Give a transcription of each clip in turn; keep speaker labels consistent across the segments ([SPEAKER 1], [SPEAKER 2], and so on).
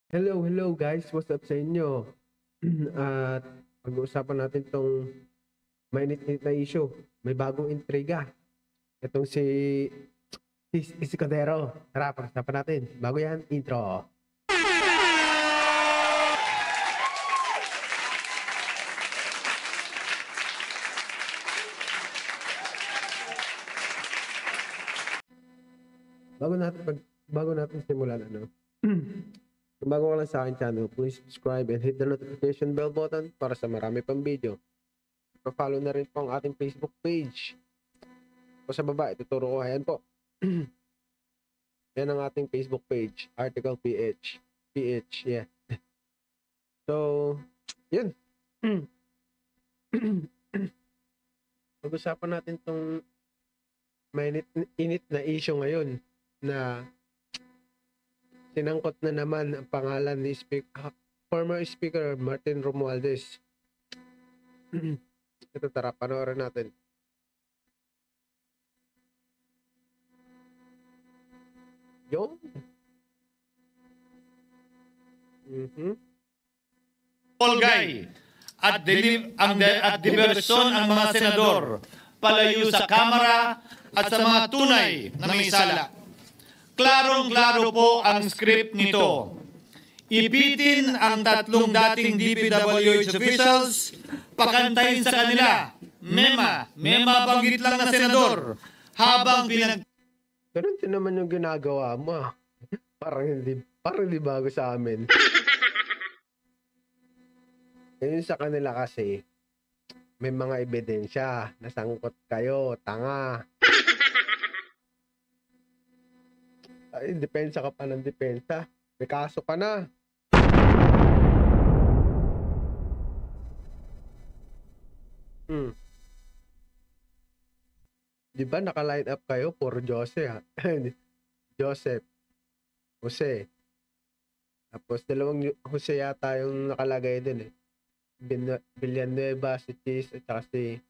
[SPEAKER 1] Hello, hello guys. What's up sa inyo? At pag-uusapan natin tong mainit-init na issue. May bagong intriga. Itong si Isikadero. Tara, pag-usapan natin. Bago yan, intro. Bago natin simulan, kung bago ka lang sa akin channel, please subscribe and hit the notification bell button para sa marami pang video. Pa-follow na rin po ang ating Facebook page. O sa baba, ituturo ko. Ayan po. Yan ang ating Facebook page. Article PH. PH, yeah. So, yun. Pag-usapan natin tong mainit-init na issue ngayon na sinangkot na naman ang pangalan ni former Speaker Martin Romualdez. Ito, tara, panoorin natin. Yung?
[SPEAKER 2] Polgay at diversyon ang mga senador palayo sa Kamara at sa mga tunay na may sala. Klarong-klaro po ang script nito. Ipitin ang tatlong dating DPWH officials, pakantayin sa kanila, mema banggit lang na senador, habang
[SPEAKER 1] Ganun din naman yung ginagawa mo. Parang hindi bago sa amin. Ngayon sa kanila kasi, may mga ebidensya, nasangkot kayo, tanga. Ay, depensa ka pa ng depensa. May kaso ka na. Di ba naka-line up kayo for Joseph? Joseph. Jose. Tapos dalawang Jose yata yung nakalagay din eh. Villanueva, si Cheese, at saka si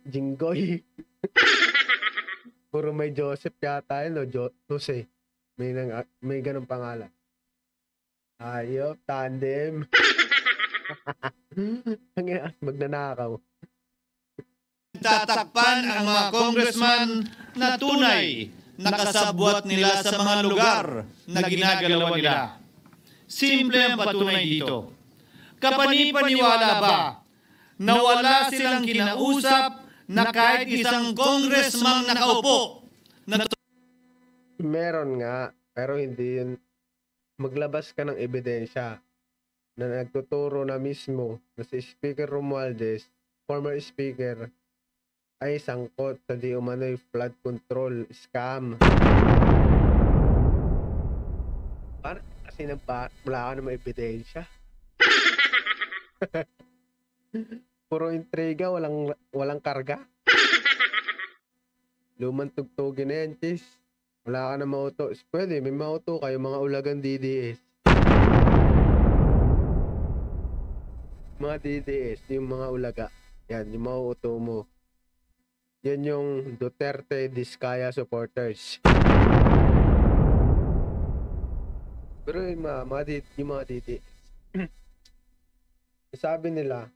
[SPEAKER 1] Jinggoy. Puro may Joseph yata yun, no? Jose. May ganong pangalan. Ayop, tandem. Magnanakaw.
[SPEAKER 2] tatakpan ang mga congressman na tunay nakasabwat nila sa mga lugar na ginagalawan nila. Simple ang patunay dito. Kapanipaniwala ba na wala silang kinausap na kahit isang congressman nakaupo na
[SPEAKER 1] Meron nga, pero hindi yun. Maglabas ka ng ebidensya na nagtuturo na mismo na si Speaker Romualdez, former Speaker, ay sangkot sa di umano'y flood control scam. Parang kasi wala ka namang ebidensya. Puro intriga, walang karga. Lumang tugtugin na yan, tis. Wala ka na mauto. Pwede, may mauto kayo, mga ulagang DDS. Mga DDS, yung mga ulaga. Yan, yung mauto mo. Yan yung Duterte Diskaya supporters. Pero yung mga DDS. Sabi nila,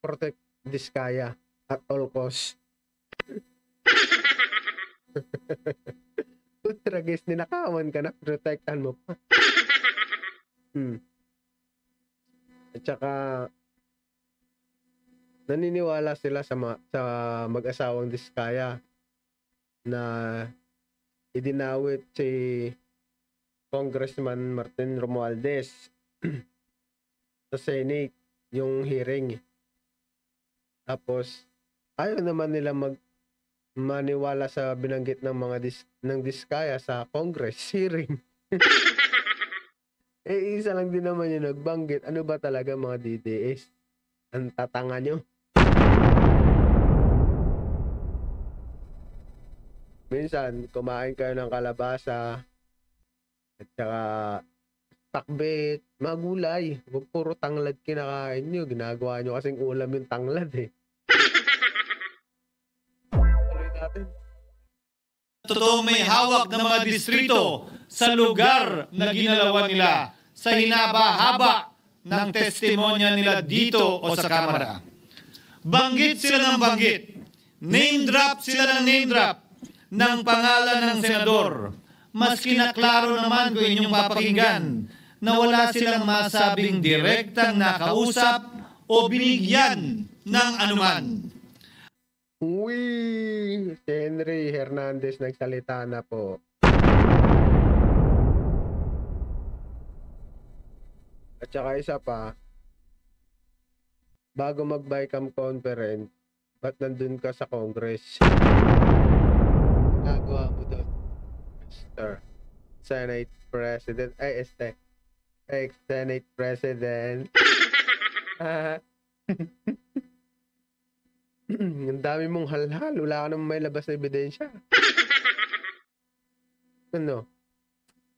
[SPEAKER 1] protect Diskaya at all costs. Tragis, ninakawan ka na, protektan mo pa. At saka naniniwala sila sa mag-asawang Diskaya na idinawit si Congressman Martin Romualdez sa Senate yung hearing. Tapos ayaw naman nila maniwala sa binanggit ng mga ng Diskaya sa Congress hearing. Isa lang din naman yung nagbanggit. Ano ba talaga mga DDS? Ang tatanga nyo. Minsan, kumain kayo ng kalabasa at saka takbet, mga gulay. Huwag puro tanglad kinakain nyo. Ginagawa nyo kasing ulam yung tanglad eh. Tuloy natin.
[SPEAKER 2] totoong may hawak ng mga distrito sa lugar na ginalawan nila sa hinaba-haba ng testimonya nila dito o sa Kamara. Banggit sila ng banggit, name drop sila ng name drop ng pangalan ng senador. Maski na klaro naman kung inyong papakinggan na wala silang masabing direktang nakausap o binigyan ng anuman.
[SPEAKER 1] Uy, si Henry Hernandez nagsalita na po. At saka isa pa, bago mag-BICAM conference, ba't nandun ka sa Congress? Nagawa mo doon, Mr. Senate President, ex-Senate President. Ang dami mong halhal, wala ka namang may labas na ebidensya. Ano?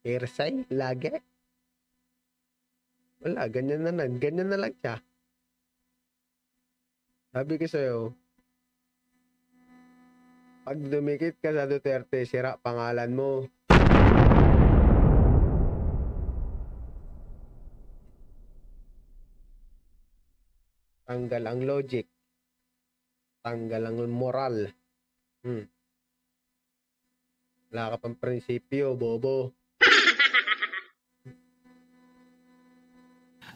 [SPEAKER 1] Hearsay? Lagi? Wala, ganyan na lang siya. Sabi ko sa'yo, pag dumikit ka sa Duterte, sira pangalan mo. Tanggal ang logic. Tanggal ang moral. Wala ka pang prinsipyo, bobo.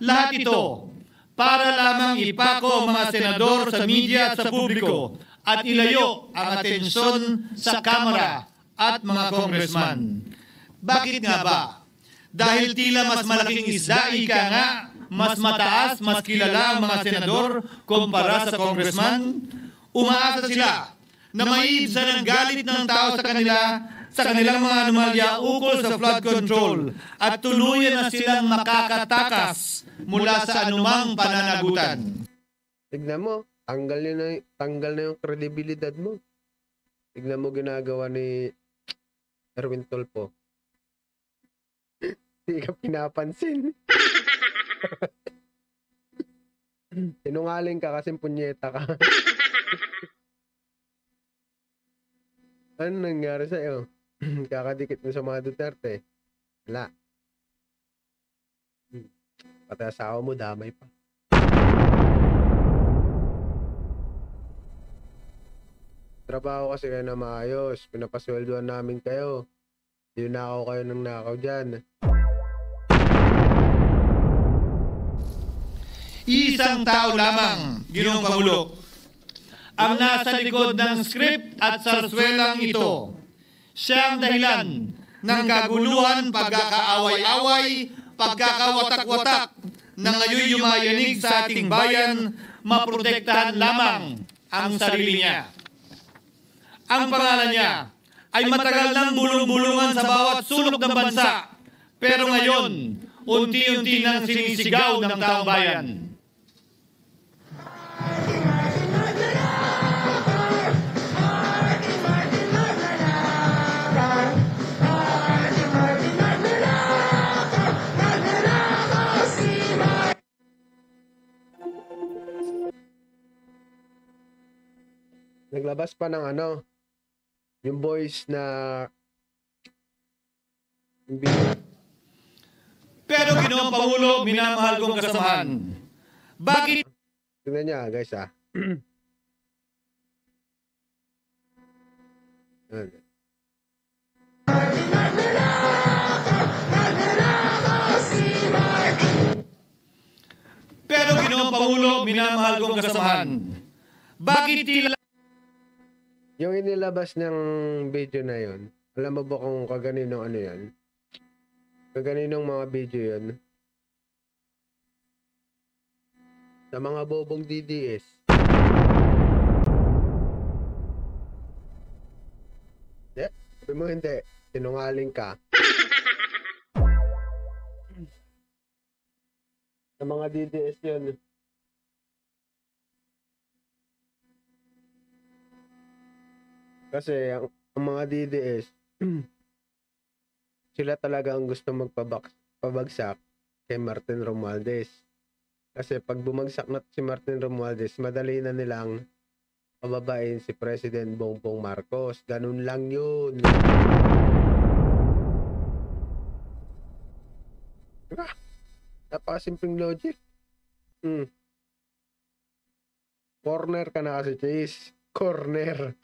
[SPEAKER 2] Lahat ito para lamang ipako ang mga senador sa media at sa publiko at ilayo ang atensyon sa Kamara at mga congressman. Bakit nga ba? Dahil tila mas malaking isda, ika nga, mas mataas, mas kilala ang mga senador kumpara sa congressman. Umaasa sila na maiibsan ang galit ng tao sa kanilang mga anomalya ukol sa flood control at tuluyan na silang makakatakas mula sa anumang pananagutan.
[SPEAKER 1] Tignan mo, tanggal na yung kredibilidad mo. Tignan mo ginagawa ni Erwin Tulfo. Hindi ka pinapansin. Sinungaling ka kasi punyeta ka. Ano nangyari sa'yo? Kakadikit mo sa mga Duterte. Wala. Pati asawa mo, damay pa. Trabaho kasi kayo na maayos. Pinapasweldoan namin kayo. Hindi nakaw kayo ng nakaw dyan.
[SPEAKER 2] Isang tao lamang, Ginoong Pangulo, ang nasa likod ng script at sarswelang ito. Siya ang dahilan ng kaguluhan, pagkakaaway-away, pagkakawatak-watak na ngayon yumayanig sa ating bayan, maprotektahan lamang ang sarili niya. Ang pangalan niya ay matagal nang bulong-bulungan sa bawat sulok ng bansa, pero ngayon, unti-unti nang sinisigaw ng taong bayan.
[SPEAKER 1] Naglabas pa ng yung boys na
[SPEAKER 2] Pero Ginoong Pangulo, minamahal kong kasamahan, bakit
[SPEAKER 1] tingnan niya guys Yan.
[SPEAKER 2] Pero Ginoong Pangulo, minamahal kong kasamahan, bakit tila
[SPEAKER 1] Yung inilabas ng video na yon, alam mo ba kung kaganinong yan? Kaganinong mga video yon? Sa mga bobong DDS. Sabi mo hindi, sinungaling ka. Sa mga DDS yun. Kasi ang mga DDS, sila talaga ang gusto magpabagsak kay Martin Romualdez. Kasi pag bumagsak na si Martin Romualdez, madali na nilang pababain si President Bongbong Marcos. Ganun lang yun. Diba? Napakasimpleng logic. Corner ka na kasi, Chase. Corner.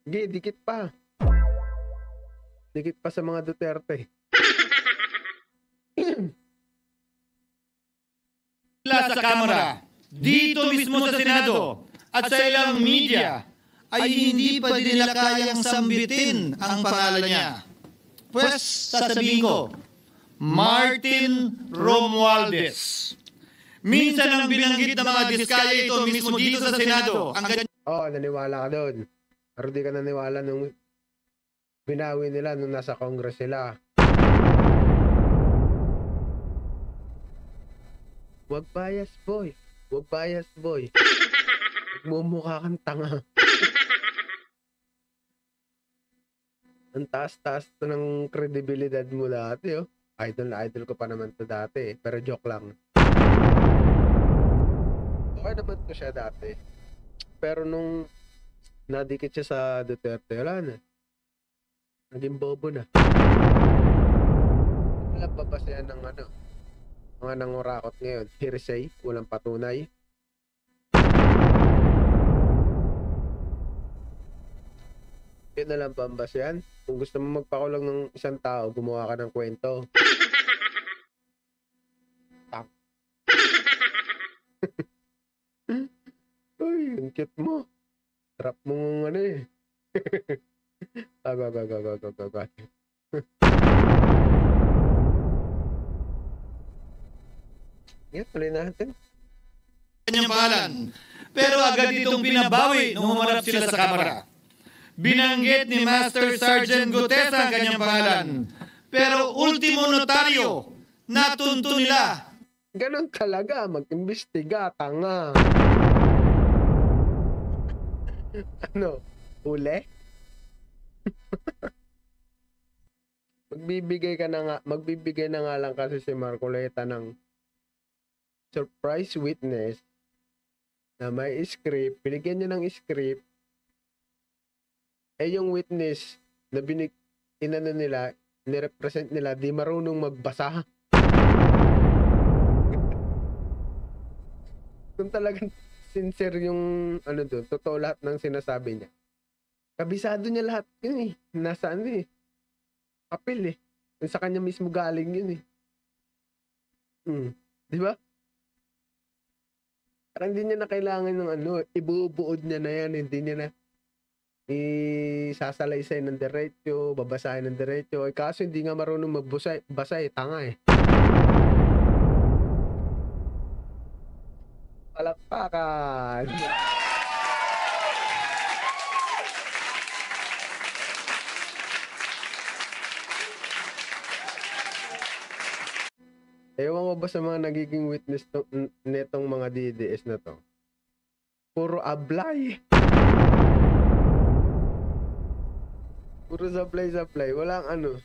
[SPEAKER 1] Dikit pa. Dikit pa sa mga Duterte.
[SPEAKER 2] Sa Kamara, dito mismo sa Senado, at sa ilang media, ay hindi pa din nila kayang sambitin ang pangalan niya. Pues, sasabihin ko, Martin Romualdez. Minsan ang binanggit ng mga diskaya ito mismo dito sa Senado. Ang
[SPEAKER 1] Naniwala ka doon. Pero di ka naniwala nung binawi nila nung nasa Congress sila. Wag bias, boy. Wag bias, boy. Magmumukha kang tanga. Ang taas-taas to ng kredibilidad mo dati, oh. Idol na idol ko pa naman to dati, pero joke lang. Okay naman ko siya dati. Pero nung nadikit siya sa Duterte, wala na. Naging bobo na. Wala pa ba siya ng ano? Mga nangurakot ngayon. Hearsay, walang patunay. Yun na lang bambas yan. Kung gusto mo magpakulong ng isang tao, gumawa ka ng kwento. Uy, ang cute mo. Trap mo ng ano eh. Agag. Yan, tuloy natin.
[SPEAKER 2] kanyang pangalan. Pero agad itong binabawi nung humarap sila sa Kamara. Binanggit ni Master Sergeant Gutesa ang kanyang pangalan. Pero ultimo notaryo, natunto nila.
[SPEAKER 1] Ganon talaga, mag-imbestiga, tanga. Ano, uli? magbibigay na nga lang kasi si Marcoleta ng surprise witness na may script, binigyan niya ng script, yung witness na nirepresent nila, di marunong magbasa. Kung talagang sincere yung doon, totoo lahat ng sinasabi niya. Kabisado niya lahat yun eh. Nasa papel eh. Kung sa kanya mismo galing yun eh. Di ba? Parang hindi niya na kailangan ng ibubuod niya na yan. Hindi niya na isasalaysay ng diretso, babasahin ng diretso. Kaso hindi nga marunong magbasa tanga eh. Palakpakan! Ewan mo ba sa mga nagiging witness netong mga DDS na to? Puro ablay. Puro supply. Walang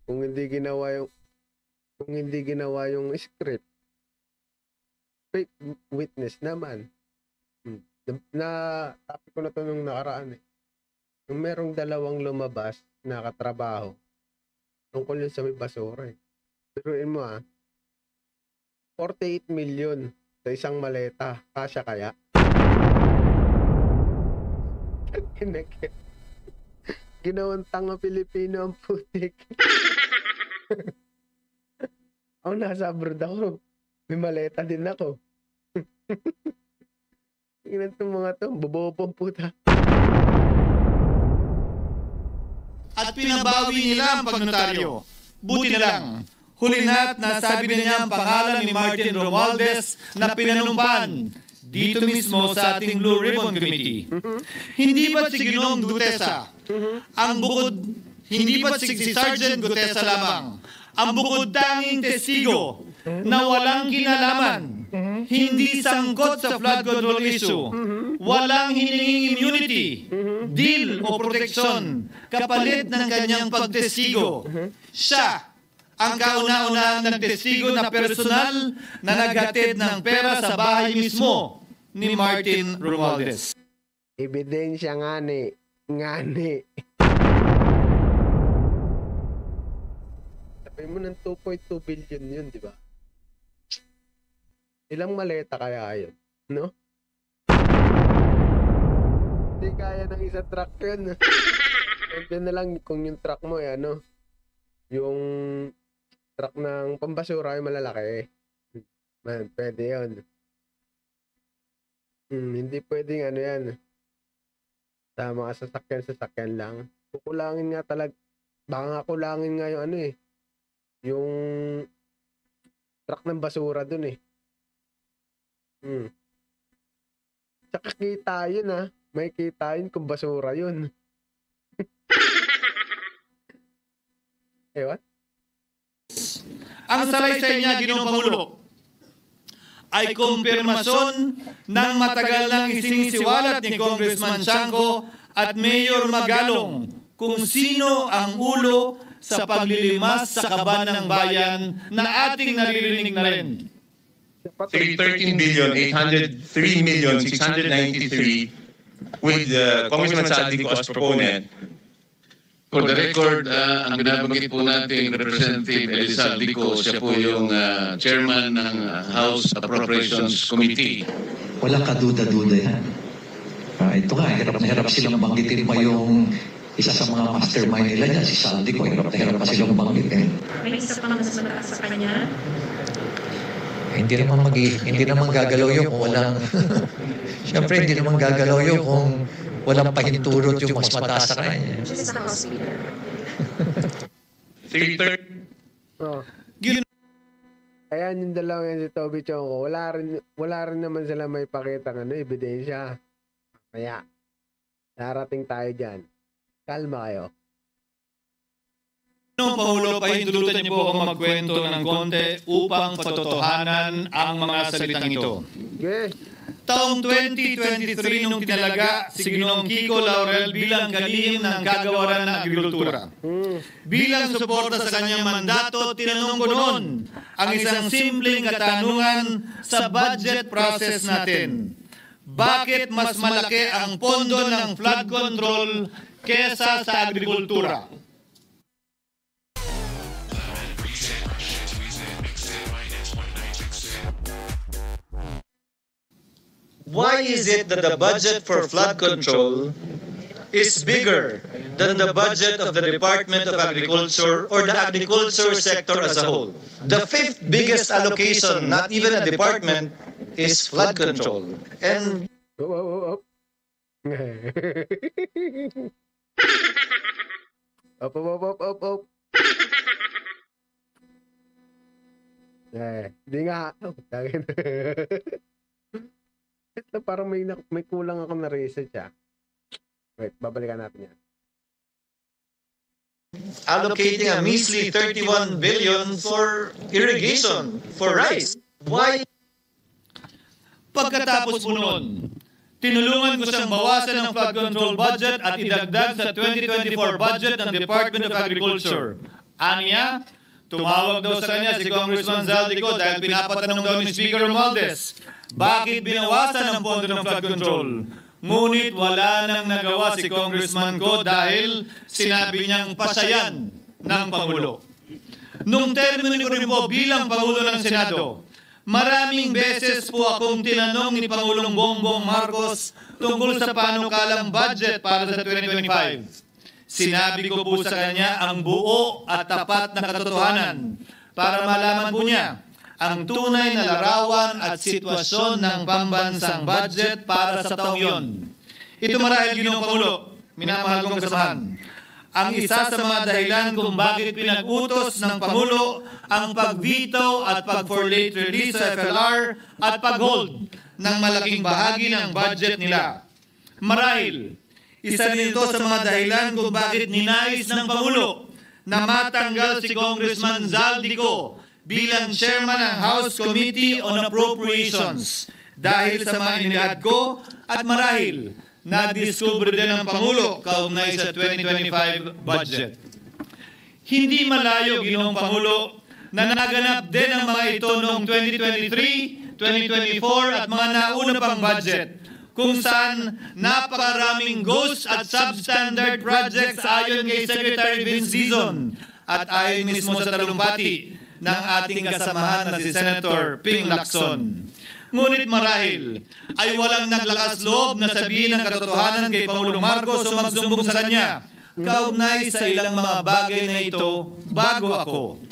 [SPEAKER 1] Kung hindi ginawa yung script. Fake witness naman. Topic ko na to nung nakaraan eh. Yung merong dalawang lumabas na katrabaho. Tungkol yun sa may basura eh. Turuin mo 48 million sa isang maleta. Kasya kaya? Ginawang tanga Pilipino ang putik. Ako nasa abroad ako. May maleta din ako. Tingnan itong mga to. Bobopong puta.
[SPEAKER 2] At pinabawi nila ang pagnotaryo. Buti na lang. Huli na't nasabi na niya ang pangalan ni Martin Romualdez na pinanumpan dito mismo sa ating Blue Ribbon Committee. Hindi ba't si Ginoong Gutesa ang bukod, hindi ba't si Sergeant Gutesa lamang ang bukod tanging testigo na walang kinalaman, hindi sangkot sa flood control issue, walang hininging immunity, deal o proteksyon kapalit ng kanyang pagtestigo. Siya ang kauna-unahang nagtestigo na personal na naghatid ng pera sa bahay mismo ni Martin Romualdez.
[SPEAKER 1] Ebidensya nga ni. Nga ni. Sabi mo ng 2.2 billion yun, di ba? Ilang maleta kaya yun? No? Hindi kaya ng isang truck yun. Pwede na lang kung yung truck mo, ano, yung truck ng pambasura yung malalaki. Man, pwede yun. Hindi pwedeng ano yan. Sa mga sasakyan lang. Kukulangin nga talaga. Baka nga kulangin nga yung ano eh. Yung truck ng basura dun eh. Tsaka kita yun ah. May kita yun kung basura yun. What?
[SPEAKER 2] Ang salaysay niya, Ginoong Pangulo, ay kumpirmasyon ng matagal nang isinisiwalat ni Congressman Chanco at Mayor Magalong kung sino ang ulo sa paglilimas sa kaban ng bayan na ating naririnig na rin.
[SPEAKER 3] 13,803,693 with Congressman Saldico as proponent.
[SPEAKER 4] For the record, ang binabanggit po natin Representative Elisa Saldico, siya po yung chairman ng House Appropriations Committee.
[SPEAKER 5] Walang kaduda-duda yan. Ito nga, hirap na hirap silang banggitin pa yung isa sa mga mastermind nila niya, si Saldico. Hirap na hirap pa silang banggitin.
[SPEAKER 6] May isa pang mas mataas sa kanya?
[SPEAKER 5] Hindi naman gagalaw yun kung walang... Siyempre, hindi naman gagalaw yun kung walang pahintulot yung mas mataas sa kanya.
[SPEAKER 6] Just the House Leader.
[SPEAKER 1] Ayan yung dalawang yan si Toby Chongo. Wala rin naman sila may pakita ng ebidensya. Kaya, darating tayo dyan. Kalma kayo.
[SPEAKER 2] Ginoong Pangulo, pahintulutan niyo po ako magkwento ng konti upang patotohanan ang mga salitang ito.
[SPEAKER 1] Okay.
[SPEAKER 2] Taong 2023 nung tinalaga si Ginoong Kiko Laurel bilang kalihim ng kagawaran ng agrikultura. Bilang suporta sa kanyang mandato, tinanong ko noon ang isang simpleng katanungan sa budget process natin. Bakit mas malaki ang pondo ng flood control kesa sa agrikultura?
[SPEAKER 3] Why is it that the budget for flood control is bigger than the budget of the Department of Agriculture or the agriculture sector as a whole? The fifth biggest allocation, not even a department, is flood control. And
[SPEAKER 1] Op. Op. Di nga. Ito parang may kulang ako na research ah. Wait, babalikan natin yan.
[SPEAKER 3] allocating a measly 31 billion for irrigation, for rice. Why?
[SPEAKER 2] Pagkatapos po noon, tinulungan ko siyang bawasan ang flood control budget at idagdag sa 2024 budget ng Department of Agriculture. Aniya, tumawag daw sa kanya si Congressman Zaldico dahil pinapatanong daw ni Speaker Romualdez, bakit binawasan ang pondo ng flood control? Ngunit wala nang nagawa si Congressman ko dahil sinabi niyang pasayan ng Pangulo. Nung termino ko rin po bilang Pangulo ng Senado, maraming beses po akong tinanong ni Pangulong Bongbong Marcos tungkol sa panukalang budget para sa 2025. Sinabi ko po sa kanya ang buo at tapat na katotohanan para malaman po niya ang tunay na larawan at sitwasyon ng pambansang budget para sa taong yon. Ito marahil Ginoong Pangulo, minamahal kong kasamahan, ang isa sa mga dahilan kung bakit pinag-utos ng Pangulo ang pag-veto at pag-for late release sa FLR at pag-hold ng malaking bahagi ng budget nila. Marahil, isa rin ito sa mga dahilan kung bakit ninais ng Pangulo na matanggal si Congressman Zaldico bilang chairman ng House Committee on Appropriations dahil sa mga inilahad ko at marahil na-discover din ng Pangulo kaugnay sa 2025 budget. Hindi malayo, Ginoong Pangulo, na naganap din ang mga ito noong 2023 2024 at mga nauna pang budget kung saan napakaraming ghost at substandard projects ayon kay Secretary Vince Dizon at ayon mismo sa talumpati ng ating kasamahan na si Senator Ping Lacson. Ngunit marahil ay walang naglakas loob na sabihin ang katotohanan kay Pangulong Marcos o magsumbong sa kanya kaugnay sa ilang mga bagay na ito bago ako.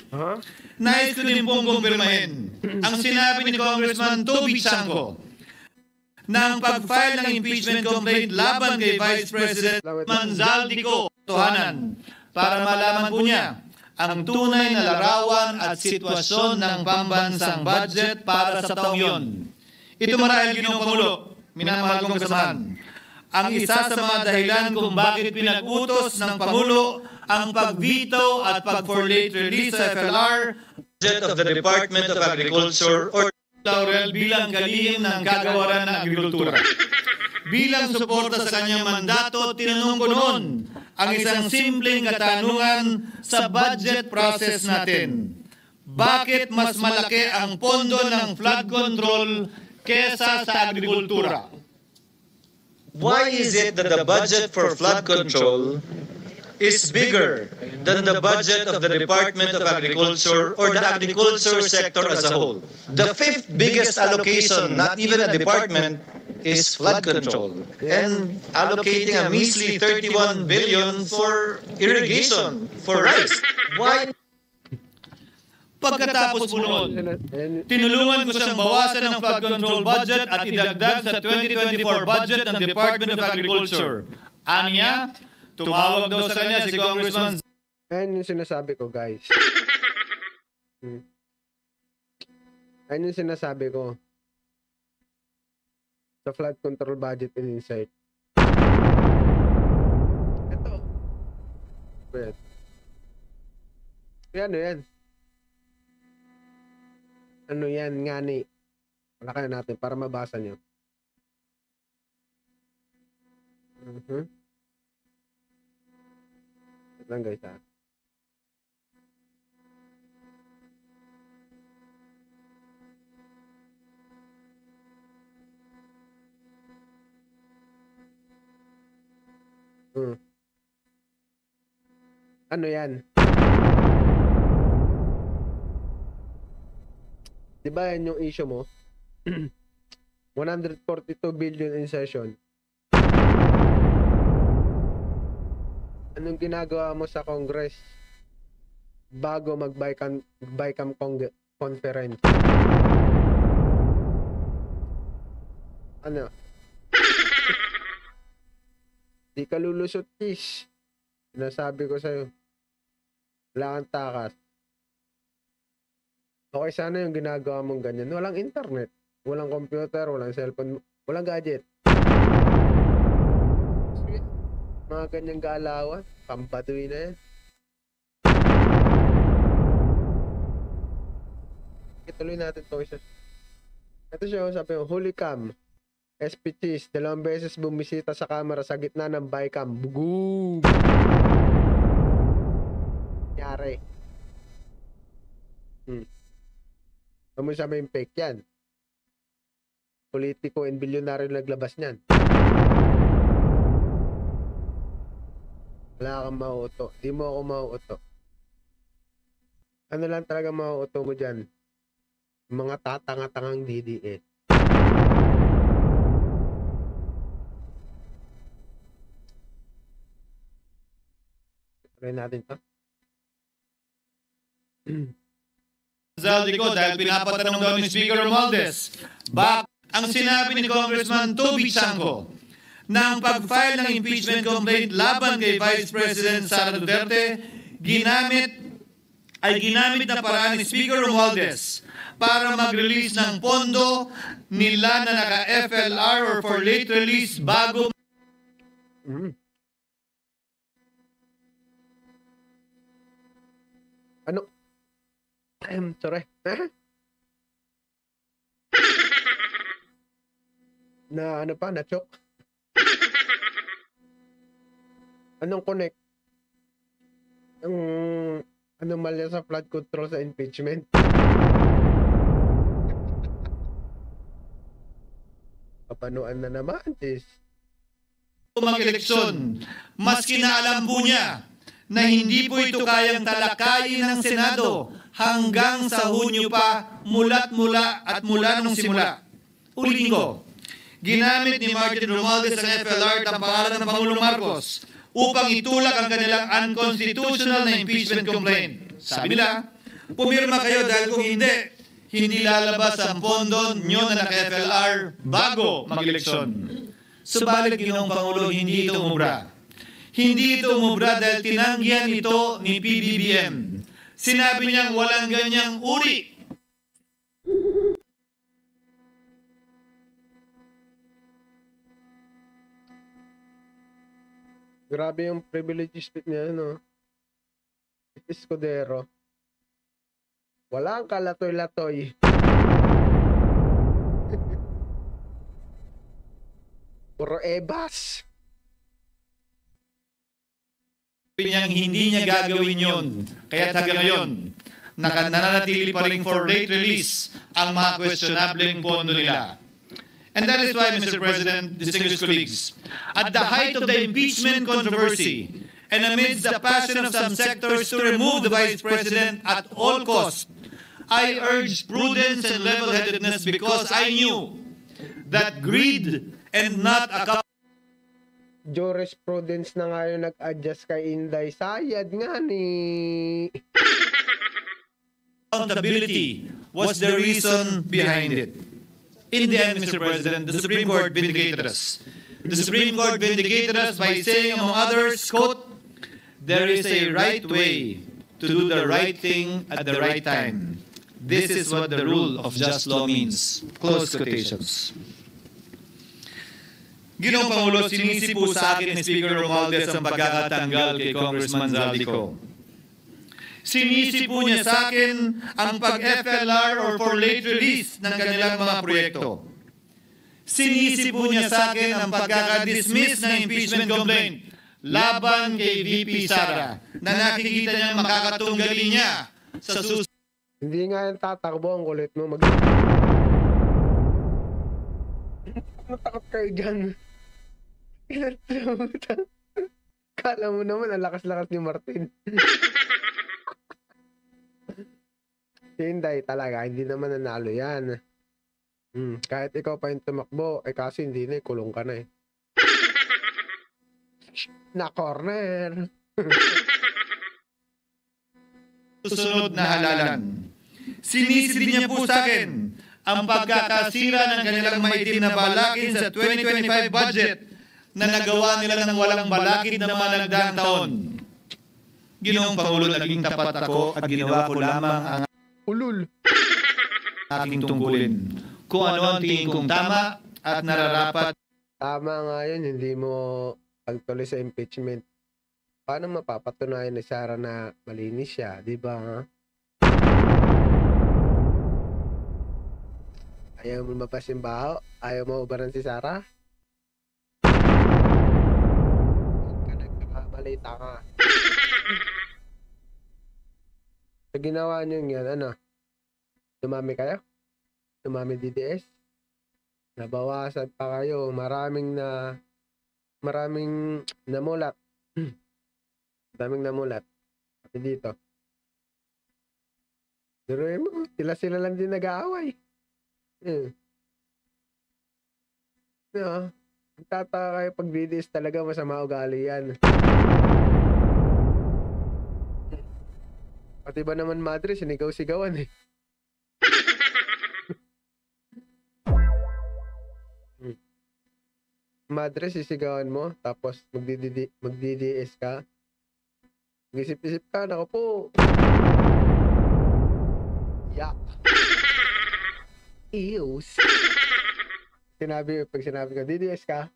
[SPEAKER 2] Nais ko din pong kumpirmahin ang sinabi ni Congressman Toby Chanco na ang pag-file ng impeachment complaint laban kay Vice President Manzaldico totohanan para malaman po niya ang tunay na larawan at sitwasyon ng pambansang budget para sa taong yon. Ito marahil, Ginoong Pangulo, minamahal kong kasamahan, ang isa sa mga dahilan kung bakit pinag-utos ng Pangulo ang pag-veto at pag-for late release sa FLR
[SPEAKER 3] Budget of the Department of Agriculture or
[SPEAKER 2] Laurel bilang kalihim ng kagawaran ng agrikultura. Bilang suporta sa kanyang mandato, tinanong ko noon ang isang simpleng katanungan sa budget process natin. Bakit mas malaki ang pondo ng flood control kesa sa agrikultura?
[SPEAKER 3] why is it that the budget for flood control is bigger than the budget of the Department of Agriculture or the agriculture sector as a whole? The fifth biggest allocation, not even a department, is flood control. And allocating a measly 31 billion for irrigation, for rice. Why?
[SPEAKER 2] Pagkatapos po noon, tinulungan ko siyang bawasan ang flood control budget at idagdag sa 2024 budget ng Department of Agriculture. Aniya, tumawag daw sa kanya si Congressman.
[SPEAKER 1] Ayan yung sinasabi ko, guys. Ayan yung sinasabi ko. Sa flood control budget and insight. Ito. Wait. Ano yan? Ano yan, ngani? Wala natin para mabasa nyo. Ito lang, guys, ha. Ano yan? Diba yan yung issue mo? 142 billion in session. Anong ginagawa mo sa Congress bago mag-BICAM conference? Ano? Di ka lulusot, kiss. Sinasabi ko sa'yo. Wala kang takas. Okay, sana yung ginagawa mong ganyan. Walang internet. Walang computer, walang cellphone, walang gadget. Mga ganyang galawan, pampaduin na yan. Ituloy natin to isa. Ito siya, sabi mo, Holy Cam, SPTs, 2 beses bumisita sa camera sa gitna ng BICAM. Bugug! Yari. Ano mo sabi yung fake yan? Politiko and bilyonaryo naglabas niyan. Wala kang mauuto. Di mo ako mauuto. Ano lang talaga mauuto mo dyan? Mga tatanga-tangang DDS. Try natin to.
[SPEAKER 2] Zaldico dahil pinapatanong daw ni Speaker Romualdez. Ang sinabi ni Congressman Toby Chanco na ang pag-file ng impeachment complaint laban kay Vice President Sara Duterte ginamit na paraan ni Speaker Romualdez para mag-release ng pondo nila na naka-FLR or for late release bago
[SPEAKER 1] Ano? Sorry. Na ano pa? Na-choke? Anong connect? Anong malya sa flood control sa impeachment? Panuan na naman, sis.
[SPEAKER 2] mag-eleksyon, maski na alam po niya na hindi po ito kayang talakayin ng Senado hanggang sa Hunyo pa mula nung simula. Ulitin ko, ginamit ni Martin Romualdez ang FLR ang pangalan ng Pangulong Marcos upang itulak ang kanilang unconstitutional na impeachment complaint. Sabi nila, pumirma kayo dahil kung hindi lalabas ang pondo nyo na naka-FLR bago mag-eleksyon. Subalit, Ginoong Pangulo, hindi ito umubra. Hindi ito umubra dahil tinanggihan ito ni PBBM. Sinabi niyang walang ganyang uri.
[SPEAKER 1] Grabe yung privilege speech niya, no? Escudero. Walang kalatoy-latoy. Puro ebas.
[SPEAKER 2] Sabi niyang hindi niya gagawin yun. Kaya hanggang ngayon, nananatili pa rin for late release ang mga questionableng pondo nila. And that is why, Mr. President, distinguished colleagues, at the height of the impeachment controversy and amidst the passion of some sectors to remove the Vice President at all costs, I urged prudence and level-headedness because I knew that greed and not
[SPEAKER 1] Jurisprudence na nga yung nag-adjust kay Inday. Sayad nga ni...
[SPEAKER 2] accountability was the reason behind it. In the end, Mr. President, the Supreme Court vindicated us. The Supreme Court vindicated us by saying, among others, quote, "There is a right way to do the right thing at the right time. This is what the rule of just law means." Close quotations. Ginoong Pangulo, sinisi po sa akin ni Speaker Romualdez ang pagkakatanggal kay Congressman Zaldico. Sinisi po niya sa akin ang pag-FLR or for late release ng kanilang mga proyekto. Sinisi po niya sa akin ang pagkakadismiss ng impeachment complaint laban kay VP Sara na nakikita niyang makakatunggali niya sa susunod.
[SPEAKER 1] Hindi nga yung tatakbo, ang kulit mo. Matakot kayo dyan. Kala mo naman, ang lakas-lakas ni Martin. Si Inday talaga, hindi naman nanalo yan. Kahit ikaw pa yung tumakbo, kasi hindi na, kulong ka na eh. Na corner.
[SPEAKER 2] Susunod na halalan. Sinisi din niya po sa akin ang pagkakasira ng kanilang maitim na balakin sa 2025 budget na nagawa nila ng walang balakid na managdaang taon. Ginoong Pangulo, naging tapat ako at ginawa ko lamang ang
[SPEAKER 1] Ulul.
[SPEAKER 2] aking tungkulin. Kung ano ang tingin kong tama at nararapat.
[SPEAKER 1] Tama nga yun, hindi mo pagtuloy sa impeachment. Paano mapapatunayan ni Sara na malinis siya, di ba? Ayaw mo mapasimbaho? Ayaw mo ubaran si Sara? Nagkamalita ka. Sa ginawa niyo yan, ano? Dumami kayo? Dumami DDS? Nabawasan pa kayo. Maraming namulat. Daming namulat. Pati dito. Duruin mo, sila lang din nag-aaway. No, tataka kayo pag DDS talaga masama ugali yan. Pati ba naman madre, sinigaw-sigawan eh. Madre, sisigawan mo, tapos mag-DDS ka. Mag-isip-isip ka, nako po. Yak. Ews. Pag sinabi ko, DDS ka?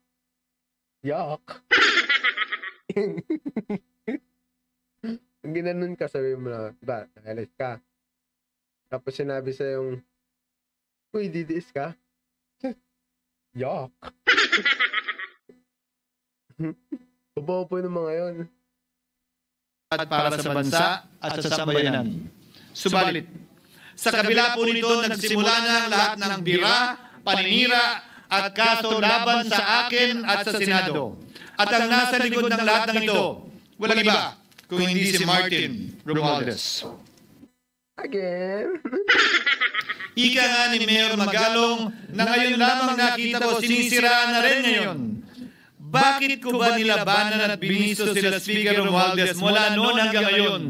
[SPEAKER 1] Yak. Pag ginanon ka, sabi mo na, ba, nakalis ka. Tapos sinabi sa yung, uy, DDS ka? Yak. Bobo ng mga yun.
[SPEAKER 2] At para sa bansa at sa sambayanan. Subalit, sa kabila po nito, nagsimula na ang lahat ng bira, paninira, at kaso laban sa akin at sa Senado. At ang nasa likod ng lahat ng ito, walang iba kung hindi si Martin Romualdez.
[SPEAKER 1] Again.
[SPEAKER 2] Ika nga ni Mayor Magalong na ngayon lamang nakita ko sinisiraan na rin ngayon. Bakit ko ba nilabanan at biniso sila Speaker Romualdez mula noon hanggang ngayon?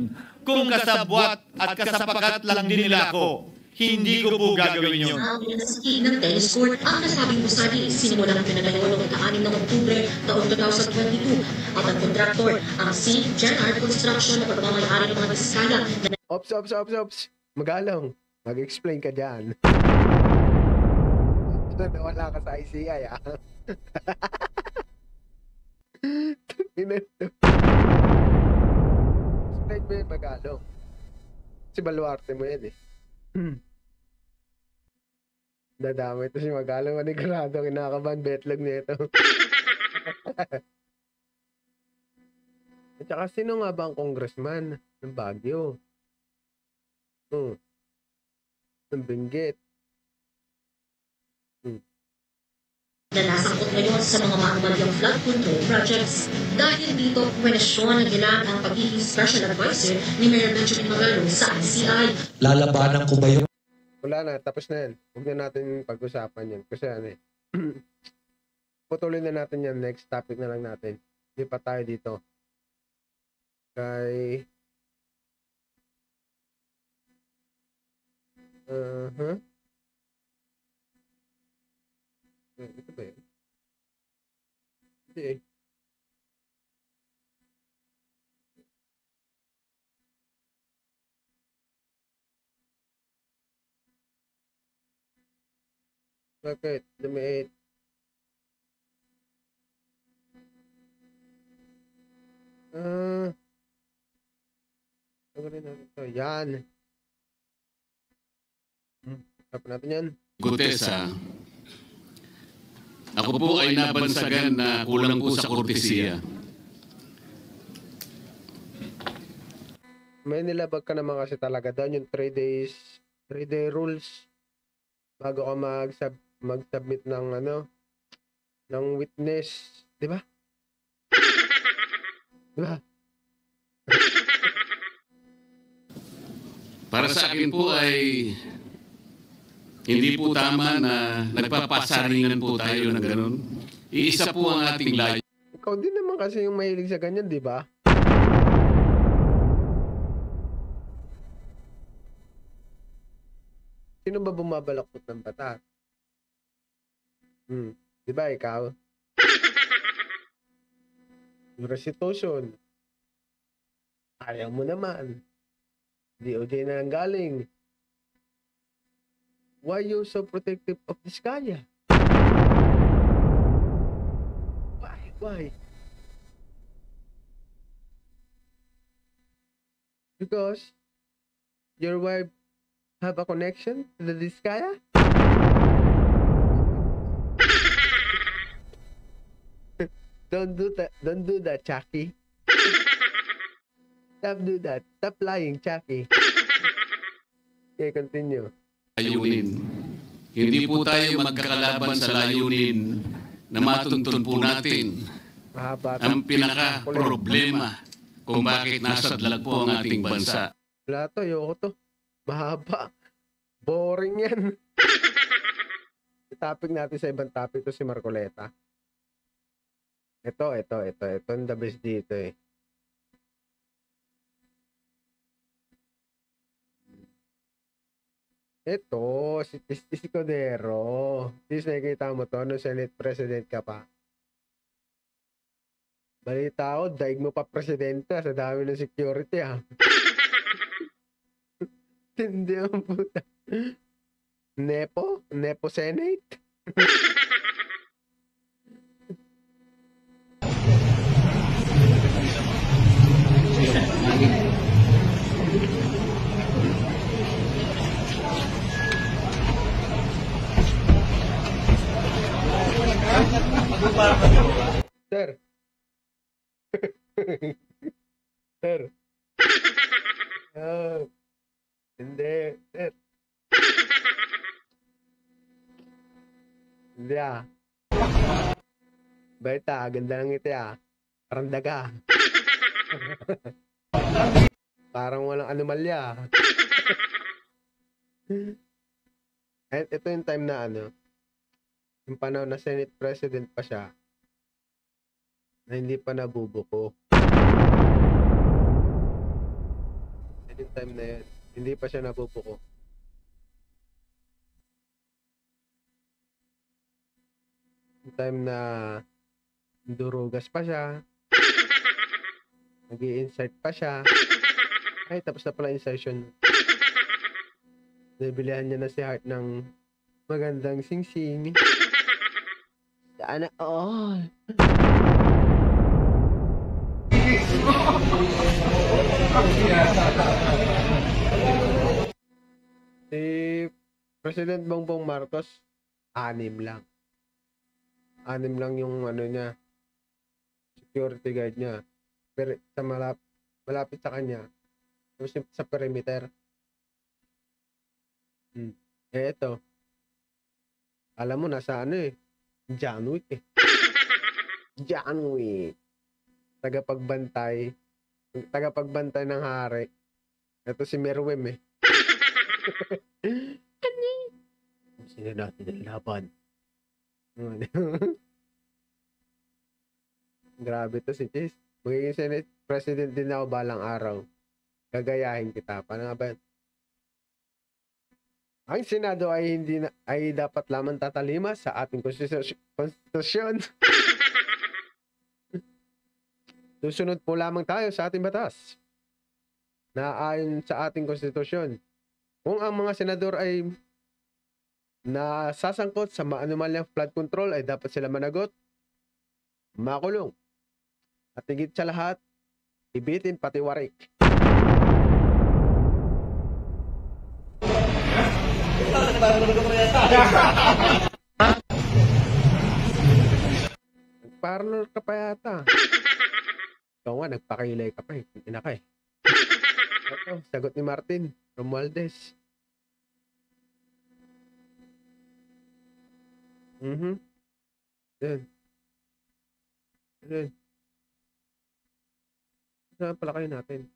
[SPEAKER 2] Kung kasabwat at kasapakat lang din nila ako, hindi ko po gagawin yun.
[SPEAKER 6] Pinasaki ng tennis court ang nasabing gusali sinimula ng pinagawa noong ika-6 ng Oktubre taong 2022 at ang kontraktor ang St. Gerard Construction na pagmamayari ng mga diskaya.
[SPEAKER 1] Ops. Magalong, mag-explain ka dyan. Wala ka sa ICI, ah. Explain mo yun, Magalong. Si Baluarte mo yan, eh. Dadamay ito si Magalong. Manigurado, kinakabahan betlog nito. At saka, sino nga ba ang congressman ng Baguio? Ng Benguet.
[SPEAKER 6] Nalasangkot ngayon sa mga makumalyang flood control projects. Dahil dito, kwenesyon ng ilan ang pagiging special advisor ni Mayor Benjamin Magalong sa ICI.
[SPEAKER 5] Lalabanan ko ba yung
[SPEAKER 1] Wala na, tapos na yan. Huwag na natin pag-usapan yan. Kasi ano eh. Putuloy na natin yan. Next topic na lang natin. Hindi pa tayo dito. Kay... Ito ba yun? Hindi eh. Bakit? Lumiit. Tagalin natin ito. Yan. Tapos natin yan.
[SPEAKER 4] Gutesa, ako po ay nabansagan na kulang po sa kortesiya.
[SPEAKER 1] May nilabag ka naman kasi talaga doon yung 3 day rules bago ka mag-submit ng ng witness, di ba? Di ba?
[SPEAKER 4] Para sa akin po ay hindi po tama na nagpapasaringan po tayo ng ganun. Iisa po ang ating layo.
[SPEAKER 1] Ikaw din naman kasi yung mahilig sa ganyan, di ba? Sino ba bumabalaktot ng batas? Di ba ikaw? Yung restitution. Ayaw mo naman. DOJ na lang galing. Why you so protective of Diskaya? Why? Because your wife have a connection to the Diskaya? Don't do that, Chucky. Stop do that. Stop lying, Chucky. Okay, continue.
[SPEAKER 4] Layunin. Hindi po tayo magkakalaban sa layunin na matuntun po natin
[SPEAKER 1] Mahaba.
[SPEAKER 4] ang pinaka-problema kung bakit nasadlag po ang ating bansa.
[SPEAKER 1] Wala to, ayoko to. Mahaba. Boring yan. Topic natin sa ibang topic to si Marcoleta. Ito ang the best dito eh. Ito, si Codero. Please nakikita mo to, nung Senate President ka pa. Balita ko, daig mo pa presidente sa dami ng security ha. Hindi ang puta. Nepo Senate? Sir. Sir. Hindi, sir. Hindi Ganda ng ngiti ah. Parang daga. Parang walang anomalya. At ito yung time na yung panahon na Senate President pa siya, na hindi pa nabubuko. Yan yung time na yun. Hindi pa siya nabubuko. Yung time na durugas pa siya, nag-i-insert pa siya. Ay, tapos na pala insertion. Nabilihan niya na si Hart ng magandang sing-sing. Sana all. Si President Bongbong Marcos, 6 lang. 6 lang yung niya, security guard niya. Pero sa malapit sa kanya, sa perimeter. Eto. Alam mo, nasa John Wick eh. John Wick. Tagapagbantay ng hari. Ito si Merwem eh. Sino natin ang laban? Grabe to si Chase. Magiging Senate President din ako balang araw. Gagayahin kita. Paano nga ba? Ang Senado ay dapat lamang tatalima sa ating konstitusyon. Susunod po lamang tayo sa ating batas na ayon sa ating konstitusyon. Kung ang mga senador ay nasasangkot sa maanumalyang flood control, ay dapat sila managot, makulong, at higit sa lahat, ibitin pati warik. Nagparlor ka pa yata. Ikaw nga, nagpakilay ka pa eh. Ina ka eh. Ito, sagot ni Martin Romualdez. Yan. Yan. Saan pala kayo natin?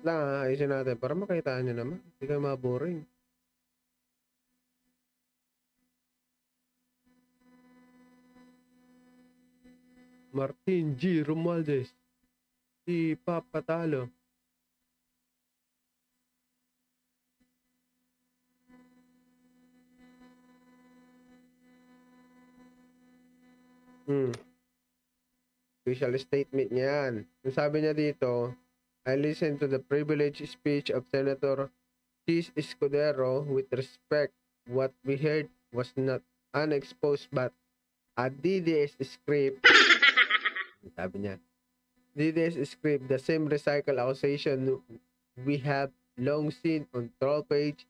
[SPEAKER 1] Ayusin natin para makitaan nyo naman. Hindi kayo maboring. Martin G. Romualdez. Si Papatalo. Official statement niyan. Yung sabi niya dito, I listened to the privileged speech of Senator Chis Escudero with respect. What we heard was not unexposed but a DDS script. Sabi niya, DDS script, the same recycle accusation we have long seen on troll page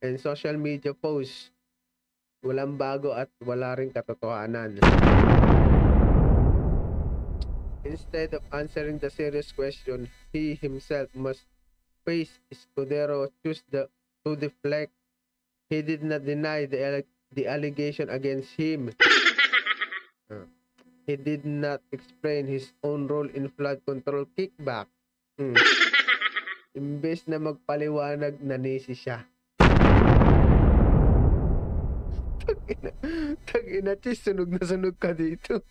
[SPEAKER 1] and social media posts. Walang bago at wala ring katotohanan. Instead of answering the serious question, he himself must face Escudero to deflect. He did not deny the allegation against him. He did not explain his own role in flood control kickback. Imbes na magpaliwanag, nanisi siya. Tag-ina, Chis, sunog na sunog ka dito.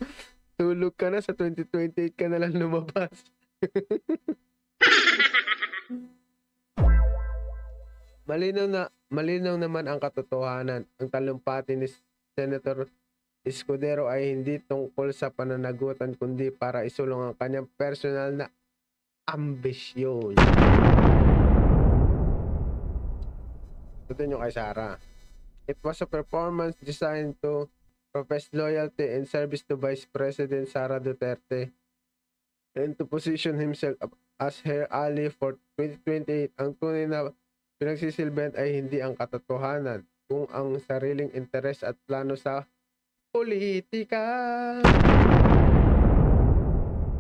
[SPEAKER 1] Tulog ka na, sa 2028 ka na lang lumabas. Malinaw naman ang katotohanan. Ang talumpati ni Senator Escudero ay hindi tungkol sa pananagutan kundi para isulong ang kanyang personal na ambisyon. Ito nyo kay Sara. It was a performance designed to profess loyalty and service to Vice President Sara Duterte and to position himself as her ally for 2028. Ang tunay na pinagsisilbihan ay hindi ang katotohanan, kung ang sariling interes at plano sa politika.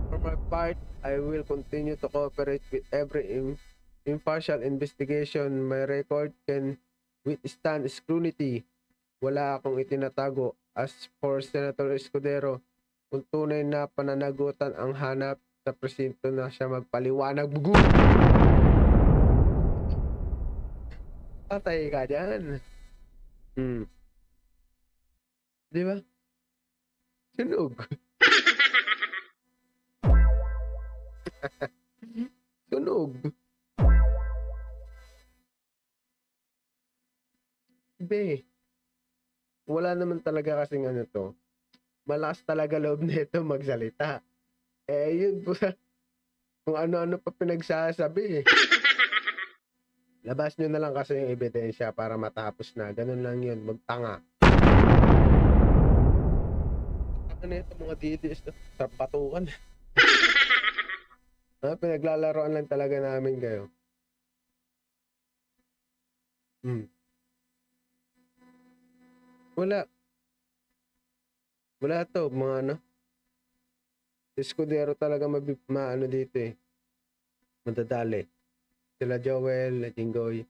[SPEAKER 1] For my part, I will continue to cooperate with every impartial investigation. My record can withstand scrutiny. Wala akong itinatago. As for Senator Escudero, kung tunay na pananagutan ang hanap sa presinto na siya magpaliwanag, bugo! Patay ka dyan. Di ba? Sunog. Sunog. Be. Wala naman talaga kasing ano to. Malakas talaga loob nito magsalita. Yun po kung ano-ano pa pinagsasabi. Labas nyo na lang kasi yung ebidensya para matapos na. Ganun lang yun. Magtanga. Ano ito mga DDS na sa patukan. Pinaglalaroan lang talaga namin kayo. Wala to, mga ano. Escudero talaga maano dito eh. Madadali. Sila Joel, Jinggoy.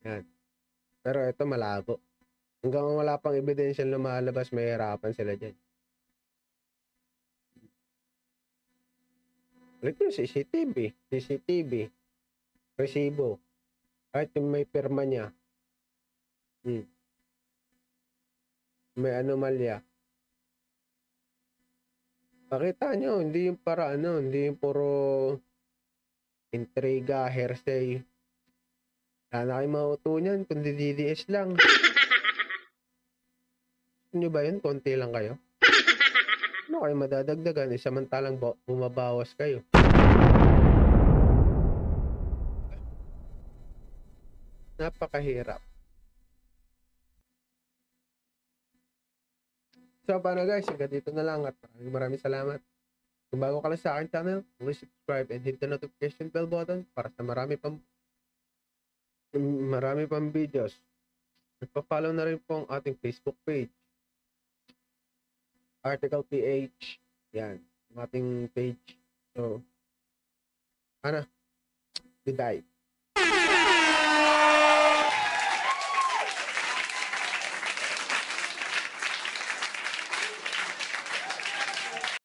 [SPEAKER 1] Yan. Pero ito malabo. Hanggang wala pang ebidensya na lumalabas, may hirapan sila dyan. Ulit yung CCTV. Resibo. Kahit yung may pirma niya. May anomalya. Pakita nyo, hindi yung para hindi yung puro intriga, hearsay. Wala na kayo mautunan, kundi DDS lang. Ano ba yun? Konti lang kayo? Ano kayo madadagdagan? Samantalang bumabawas kayo. Napakahirap. So, paano guys? Hanggang dito na lang at maraming salamat. Kung bago ka lang sa aking channel, please subscribe and hit the notification bell button para sa marami pang videos. Nagpa-follow na rin po ang ating Facebook page. Article PH. Yan. Ang ating page. So, good day.